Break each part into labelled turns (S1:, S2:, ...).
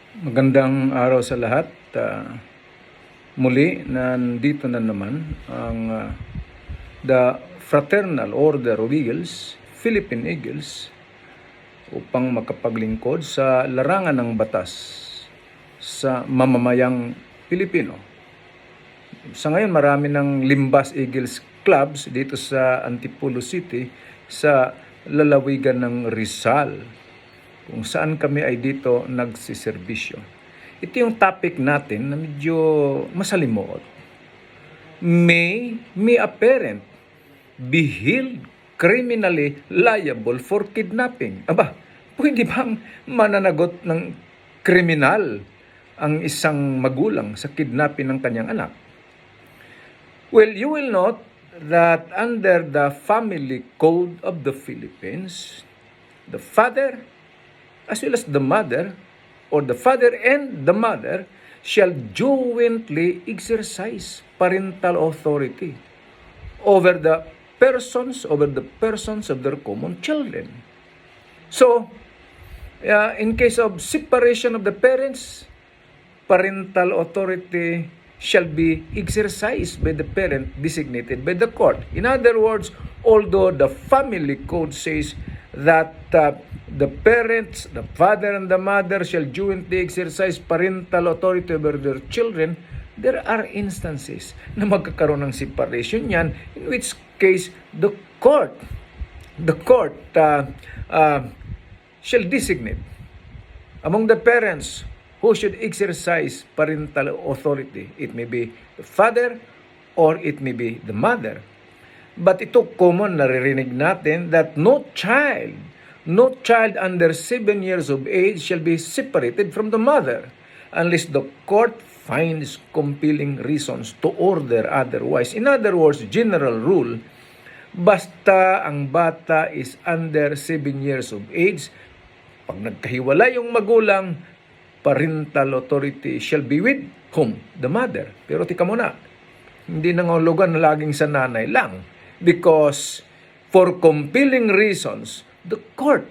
S1: Magandang araw sa lahat. Muli, nandito na naman ang the Fraternal Order of Eagles, Philippine Eagles, upang makapaglingkod sa larangan ng batas sa mamamayang Pilipino. Sa ngayon, marami ng Limbas Eagles clubs dito sa Antipolo City sa lalawigan ng Rizal, kung saan kami ay dito nagsiservisyo. Ito yung topic natin na medyo masalimuot. May a parent be held criminally liable for kidnapping? Aba, pwede bang mananagot ng kriminal ang isang magulang sa kidnapping ng kanyang anak? Well, you will note that under the Family Code of the Philippines, the father as well as the mother, or the father and the mother, shall jointly exercise parental authority over the persons of their common children. So, in case of separation of the parents, parental authority shall be exercised by the parent designated by the court. In other words, although the family code says that the parents, the father and the mother shall jointly exercise parental authority over their children, there are instances na magkakaroon ng separation yan, in which case the court shall designate among the parents who should exercise parental authority. It may be the father or it may be the mother. But ito common naririnig natin that no child under 7 years of age shall be separated from the mother unless the court finds compelling reasons to order otherwise. In other words, general rule, basta ang bata is under 7 years of age, pag nagkahiwalay yung magulang, parental authority shall be with whom? The mother. Pero tika muna, hindi nangahulugan na laging sa nanay lang. Because for compelling reasons, the court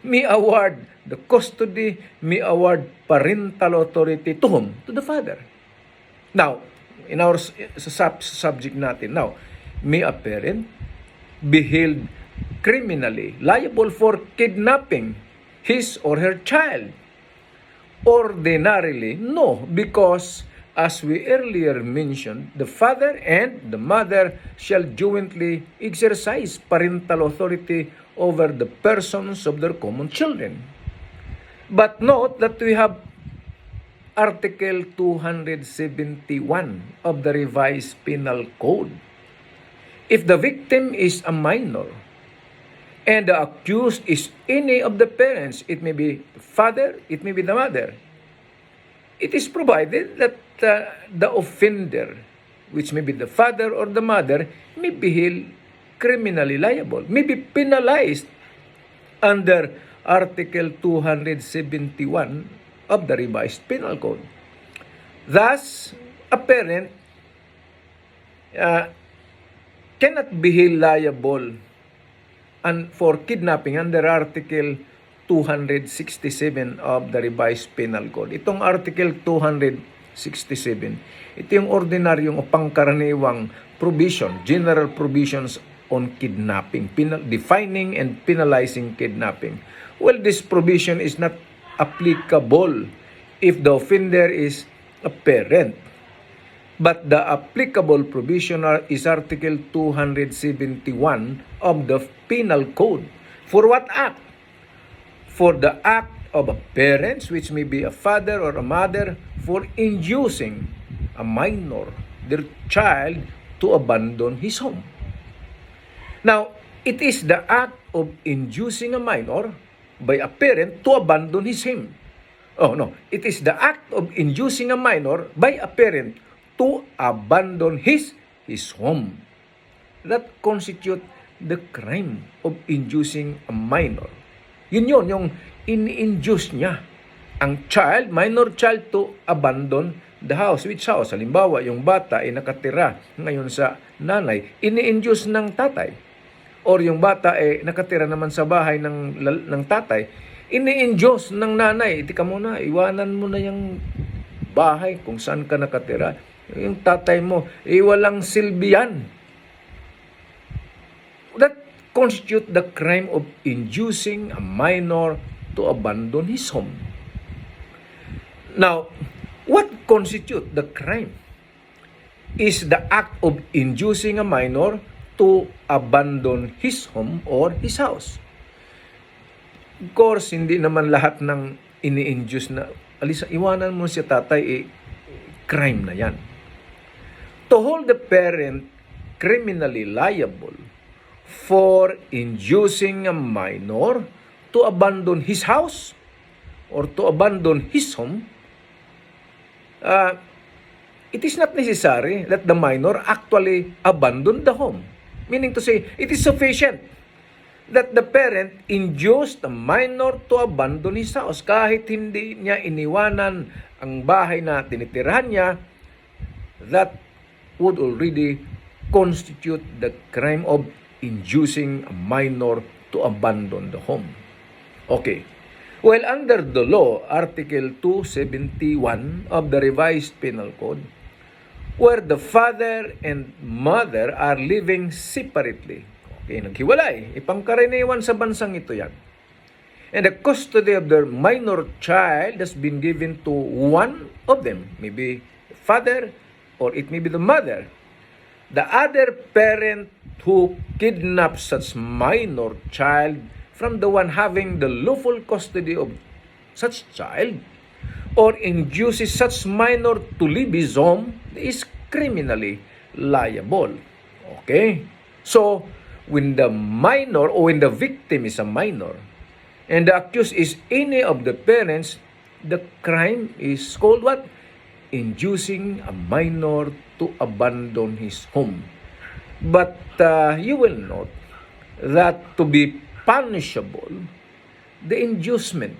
S1: may award the custody, may award parental authority to whom? To the father. Now, in our subject natin, now, may a parent be held criminally liable for kidnapping his or her child? Ordinarily, no, because as we earlier mentioned, the father and the mother shall jointly exercise parental authority over the persons of their common children. But note that we have Article 271 of the Revised Penal Code. If the victim is a minor and the accused is any of the parents, it may be the father, it may be the mother, it is provided that the offender, which may be the father or the mother, may be held criminally liable, may be penalized under Article 271 of the Revised Penal Code. Thus, a parent cannot be held liable for kidnapping under Article 267 of the Revised Penal Code. Itong Article 267, ito yung ordinaryong o pangkaraniwang provision, general provisions on kidnapping, defining and penalizing kidnapping. Well, this provision is not applicable if the offender is a parent. But the applicable provision is Article 271 of the Penal Code. For what act? For the act of a parents, which may be a father or a mother, for inducing a minor, their child, to abandon his home. Now, it is the act of inducing a minor by a parent to abandon his home. Oh no, it is the act of inducing a minor by a parent to abandon his home that constitute the crime of inducing a minor. Yun yung ini-induce niya ang minor child to abandon the house. Which house? Halimbawa, yung bata ay nakatira ngayon sa nanay, ini-induce ng tatay. Or yung bata ay nakatira naman sa bahay ng tatay, ini-enjoy ng nanay, tika muna, iwanan mo na yung bahay kung saan ka nakatira. Yung tatay mo, walang silbi yan. That constitute the crime of inducing a minor to abandon his home. Now, what constitute the crime is the act of inducing a minor to abandon his home or his house. Of course, hindi naman lahat ng ini-induce na iwanan mo si tatay, crime na yan. To hold the parent criminally liable for inducing a minor to abandon his house or to abandon his home, it is not necessary that the minor actually abandon the home. Meaning to say, it is sufficient that the parent induced the minor to abandon his house. Kahit hindi niya iniwanan ang bahay na tinitirahan niya, that would already constitute the crime of inducing a minor to abandon the home. Okay. Well, under the law, Article 271 of the Revised Penal Code, where the father and mother are living separately. Okay, naghiwalay. Ipangkaraniwan sa bansang ito yan. And the custody of their minor child has been given to one of them, maybe father or it may be the mother. The other parent who kidnaps such minor child from the one having the lawful custody of such child or induces such minor to leave his home is criminally liable. Okay? So, when the minor or when the victim is a minor and the accused is any of the parents, the crime is called what? Inducing a minor to abandon his home. But you will note that to be punishable, the inducement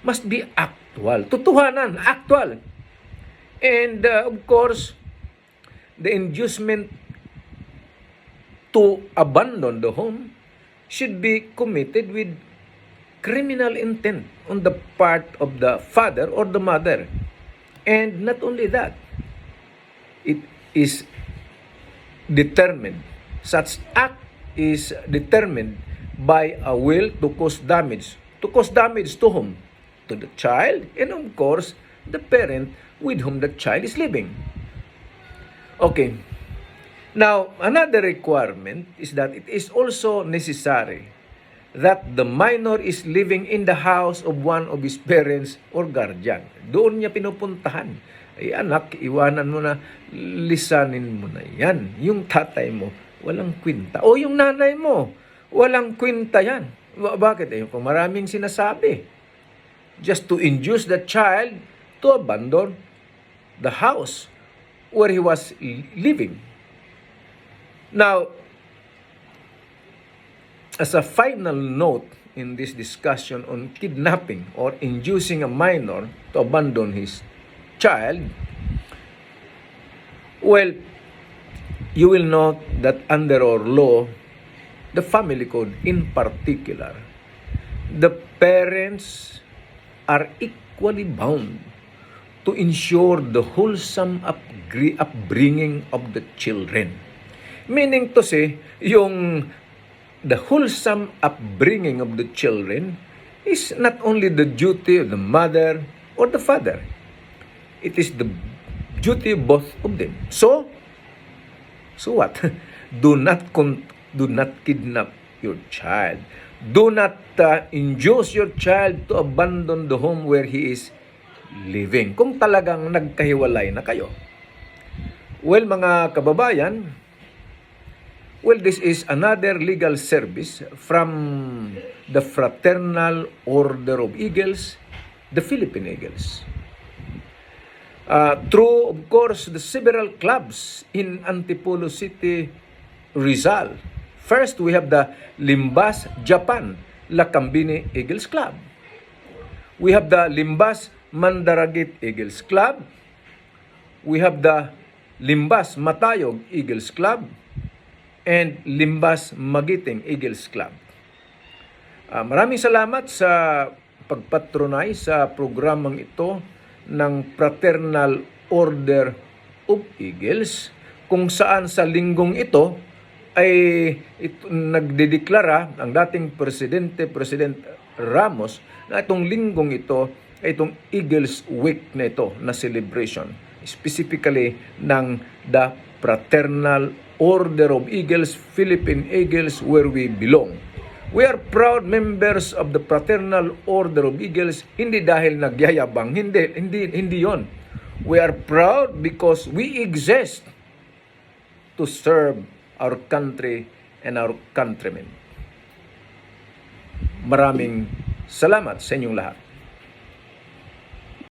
S1: must be actual. Tutuhanan, actual. And of course, the inducement to abandon the home should be committed with criminal intent on the part of the father or the mother. And not only that, it is determined, such act is determined by a will to cause damage. To cause damage to whom? To the child and of course, the parent with whom the child is living. Okay. Now, another requirement is that it is also necessary that the minor is living in the house of one of his parents or guardian. Doon niya pinupuntahan. Ay anak, iwanan mo na, lisanin mo na yan. Yung tatay mo, walang kwinta. O yung nanay mo, walang kwinta yan. Bakit? Kung maraming sinasabi. Just to induce the child to abandon the house where he was living. Now, as a final note in this discussion on kidnapping or inducing a minor to abandon his child, well, you will note that under our law, the family code in particular, the parents are equally bound to ensure the wholesome upbringing of the children. Meaning to say, the wholesome upbringing of the children is not only the duty of the mother or the father. It is the duty of both of them. So what? Do not kidnap your child. Do not induce your child to abandon the home where he is living. Kung talagang nagkahiwalay na kayo. Well, mga kababayan, this is another legal service from the Fraternal Order of Eagles, the Philippine Eagles. Through, of course, the several clubs in Antipolo City, Rizal. First, we have the Limbas, Japan, Lakambini Eagles Club. We have the Limbas, Mandaragit Eagles Club. We have the Limbas, Matayog Eagles Club. And Limbas, Magiting Eagles Club. Maraming salamat sa pagpatronize sa programang ito ng Fraternal Order of Eagles, kung saan sa linggong ito ay nagdedeklara ang dating President Ramos na itong linggong ito ay itong Eagles Week na ito na celebration, specifically ng the Fraternal Order of Eagles, Philippine Eagles, where we belong. We are proud members of the Fraternal Order of Eagles, hindi dahil nagyayabang, hindi yon. We are proud because we exist to serve our country and our countrymen. Maraming salamat sa inyong lahat.